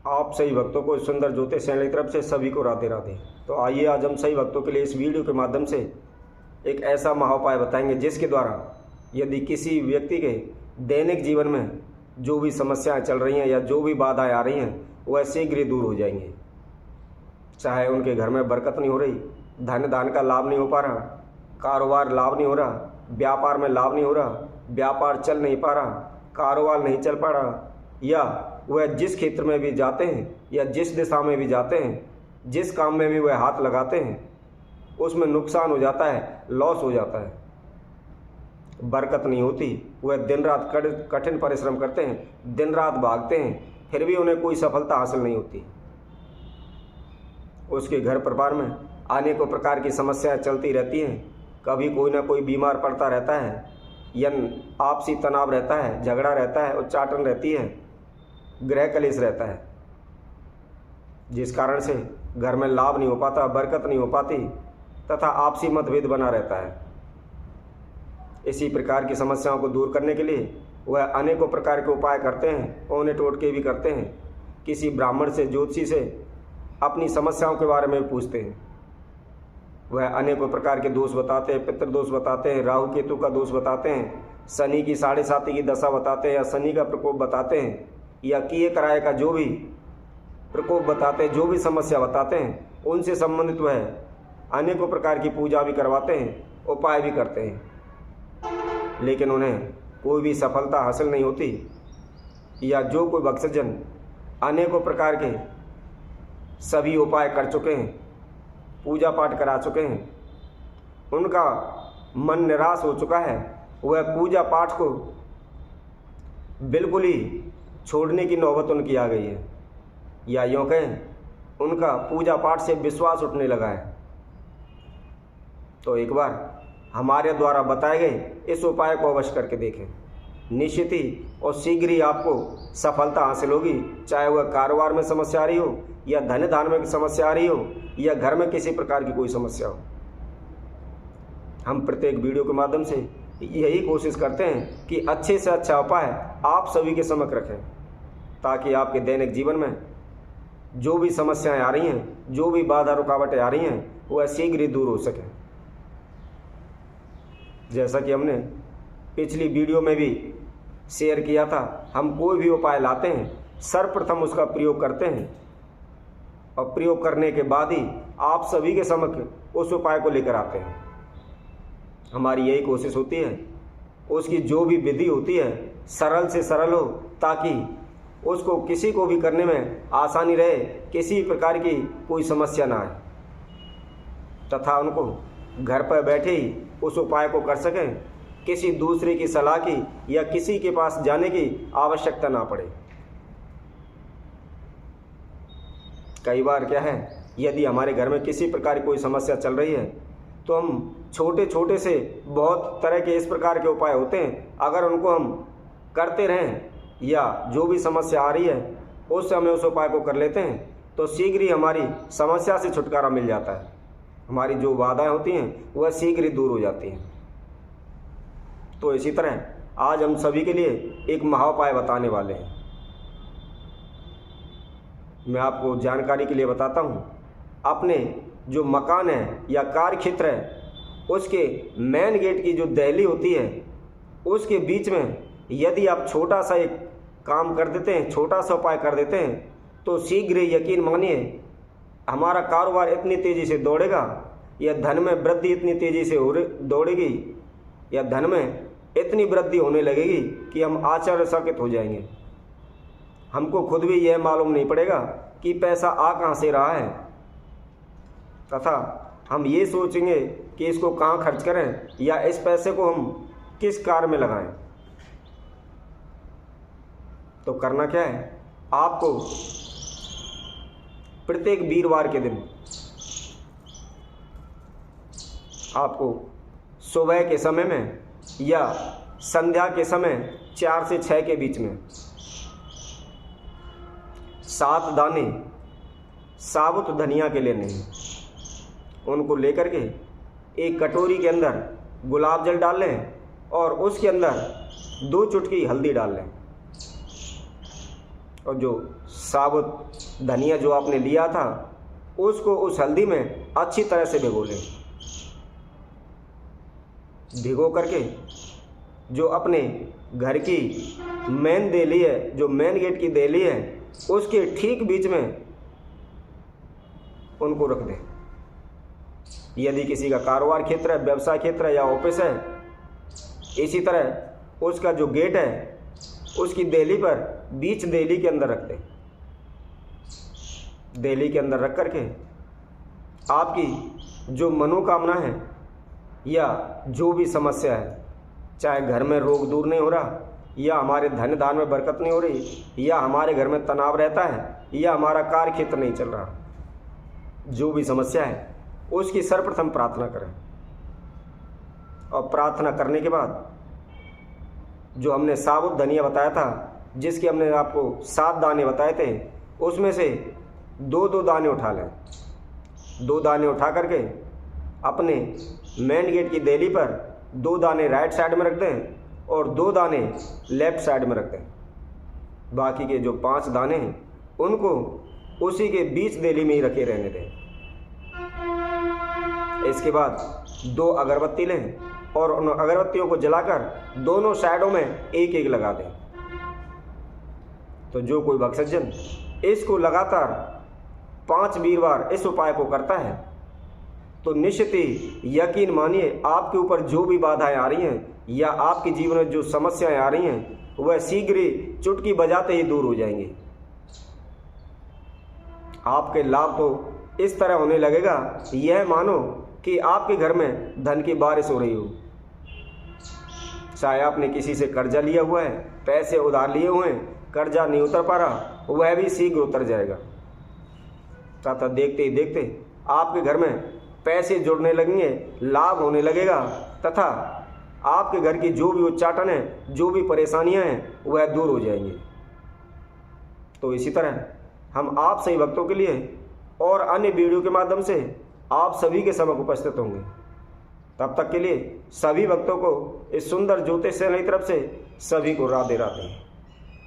आप सही भक्तों को सुंदर ज्योति चैनल की तरफ से सभी को राधे राधे। तो आइए आज हम सही भक्तों के लिए इस वीडियो के माध्यम से एक ऐसा महाउपाय बताएंगे जिसके द्वारा यदि किसी व्यक्ति के दैनिक जीवन में जो भी समस्याएं चल रही हैं या जो भी बाधाएं आ रही हैं वह शीघ्र दूर हो जाएंगे। चाहे उनके घर में बरकत नहीं हो रही, धन दान का लाभ नहीं हो पा रहा, कारोबार लाभ नहीं हो रहा, व्यापार में लाभ नहीं हो रहा, व्यापार चल नहीं पा रहा, कारोबार नहीं चल पा रहा, या वह जिस क्षेत्र में भी जाते हैं या जिस दिशा में भी जाते हैं, जिस काम में भी वह हाथ लगाते हैं उसमें नुकसान हो जाता है, लॉस हो जाता है, बरकत नहीं होती। वह दिन रात कठिन परिश्रम करते हैं, दिन रात भागते हैं, फिर भी उन्हें कोई सफलता हासिल नहीं होती। उसके घर परिवार में अनेकों प्रकार की समस्याएं चलती रहती हैं। कभी कोई ना कोई बीमार पड़ता रहता है या आपसी तनाव रहता है, झगड़ा रहता है, उच्चाटन रहती है, गृह कलेश रहता है, जिस कारण से घर में लाभ नहीं हो पाता, बरकत नहीं हो पाती तथा आपसी मतभेद बना रहता है। इसी प्रकार की समस्याओं को दूर करने के लिए वह अनेकों प्रकार के उपाय करते हैं, ओने टोटके भी करते हैं। किसी ब्राह्मण से, ज्योतिषी से अपनी समस्याओं के बारे में पूछते हैं। वह अनेकों प्रकार के दोष बताते हैं, पितृदोष बताते हैं, राहु केतु का दोष बताते हैं, शनि की 7.5 की दशा बताते हैं या शनि का प्रकोप बताते हैं, या किए कराए का जो भी प्रकोप बताते हैं, जो भी समस्या बताते हैं उनसे संबंधित वह अनेकों प्रकार की पूजा भी करवाते हैं, उपाय भी करते हैं, लेकिन उन्हें कोई भी सफलता हासिल नहीं होती। या जो कोई भक्तजन अनेकों प्रकार के सभी उपाय कर चुके हैं, पूजा पाठ करा चुके हैं, उनका मन निराश हो चुका है, वह पूजा पाठ को बिल्कुल ही छोड़ने की नौबत उनकी आ गई है, या यूँ कहें उनका पूजा पाठ से विश्वास उठने लगा है। तो एक बार हमारे द्वारा बताए गए इस उपाय को अवश्य करके देखें। निश्चित ही और शीघ्र ही आपको सफलता हासिल होगी। चाहे वह कारोबार में समस्या आ रही हो, या धन धान में समस्या आ रही हो, या घर में किसी प्रकार की कोई समस्या हो। हम प्रत्येक वीडियो के माध्यम से यही कोशिश करते हैं कि अच्छे से अच्छा उपाय आप सभी के समक्ष रखें, ताकि आपके दैनिक जीवन में जो भी समस्याएं आ रही हैं, जो भी बाधा रुकावटें आ रही हैं, वह शीघ्र ही दूर हो सकें। जैसा कि हमने पिछली वीडियो में भी शेयर किया था, हम कोई भी उपाय लाते हैं सर्वप्रथम उसका प्रयोग करते हैं और प्रयोग करने के बाद ही आप सभी के समक्ष उस उपाय को लेकर आते हैं। हमारी यही कोशिश होती है उसकी जो भी विधि होती है सरल से सरल हो, ताकि उसको किसी को भी करने में आसानी रहे, किसी प्रकार की कोई समस्या ना आए, तथा उनको घर पर बैठे ही उस उपाय को कर सकें, किसी दूसरे की सलाह की या किसी के पास जाने की आवश्यकता ना पड़े। कई बार क्या है, यदि हमारे घर में किसी प्रकार की कोई समस्या चल रही है तो हम छोटे छोटे से बहुत तरह के इस प्रकार के उपाय होते हैं, अगर उनको हम करते रहें या जो भी समस्या आ रही है उस समय उस उपाय को कर लेते हैं तो शीघ्र ही हमारी समस्या से छुटकारा मिल जाता है। हमारी जो बाधाएं होती हैं वह शीघ्र ही दूर हो जाती हैं। तो इसी तरह आज हम सभी के लिए एक महाउपाय बताने वाले हैं। मैं आपको जानकारी के लिए बताता हूँ, अपने जो मकान है या कार्य क्षेत्र है उसके मेन गेट की जो दहली होती है उसके बीच में यदि आप छोटा सा एक काम कर देते हैं, छोटा सा उपाय कर देते हैं, तो शीघ्र यकीन मानिए हमारा कारोबार इतनी तेज़ी से दौड़ेगा, या धन में वृद्धि इतनी तेज़ी से दौड़ेगी, या धन में इतनी वृद्धि होने लगेगी कि हम आश्चर्यचकित हो जाएंगे। हमको खुद भी यह मालूम नहीं पड़ेगा कि पैसा आ कहाँ से रहा है, तथा हम ये सोचेंगे कि इसको कहाँ खर्च करें या इस पैसे को हम किस कार्य में लगाएं। तो करना क्या है, आपको प्रत्येक वीरवार के दिन आपको सुबह के समय में या संध्या के समय 4 से 6 के बीच में 7 दाने साबुत धनिया के लेने हैं। उनको लेकर के एक कटोरी के अंदर गुलाब जल डाल लें और उसके अंदर 2 चुटकी हल्दी डाल लें और जो साबुत धनिया जो आपने लिया था उसको उस हल्दी में अच्छी तरह से भिगो लें। भिगो करके जो अपने घर की मेन देली है, जो मेन गेट की देली है, उसके ठीक बीच में उनको रख दें। यदि किसी का कारोबार क्षेत्र है, व्यवसाय क्षेत्र है या ऑफिस है, इसी तरह उसका जो गेट है उसकी देली पर बीच देली के अंदर रख दें। देली के अंदर रख करके आपकी जो मनोकामना है या जो भी समस्या है, चाहे घर में रोग दूर नहीं हो रहा, या हमारे धन दान में बरकत नहीं हो रही, या हमारे घर में तनाव रहता है, या हमारा कार्य क्षेत्र नहीं चल रहा, जो भी समस्या है उसकी सर्वप्रथम प्रार्थना करें। और प्रार्थना करने के बाद जो हमने साबुत धनिया बताया था, जिसके हमने आपको 7 दाने बताए थे, उसमें से 2-2 दाने उठा लें। 2 दाने उठा करके अपने मेन गेट की देली पर 2 दाने राइट साइड में रख दें और 2 दाने लेफ्ट साइड में रख दें। बाकी के जो 5 दाने हैं उनको उसी के बीच देली में ही रखे रहने दें। इसके बाद 2 अगरबत्ती लें और उन अगरबत्तियों को जलाकर दोनों साइडों में एक-एक लगा दें। तो जो कोई भक्तजन इसको लगातार 5 वीरवार इस उपाय को करता है तो निश्चित ही यकीन मानिए आपके ऊपर जो भी बाधाएं आ रही हैं या आपके जीवन में जो समस्याएं आ रही हैं वह शीघ्र ही चुटकी बजाते ही दूर हो जाएंगी। आपके लाभ तो इस तरह होने लगेगा, यह मानो कि आपके घर में धन की बारिश हो रही हो। चाहे आपने किसी से कर्जा लिया हुआ है, पैसे उधार लिए हुए हैं, कर्जा नहीं उतर पा रहा, वह भी शीघ्र उतर जाएगा। तथा देखते ही देखते आपके घर में पैसे जुड़ने लगेंगे, लाभ होने लगेगा तथा आपके घर की जो भी उच्चाटन है, जो भी परेशानियां हैं, वह दूर हो जाएंगी। तो इसी तरह हम आप सभी भक्तों के लिए और अन्य वीडियो के माध्यम से आप सभी के समक्ष उपस्थित होंगे। तब तक के लिए सभी भक्तों को इस सुंदर ज्योतिष चैनल की तरफ से सभी को राधे राधे।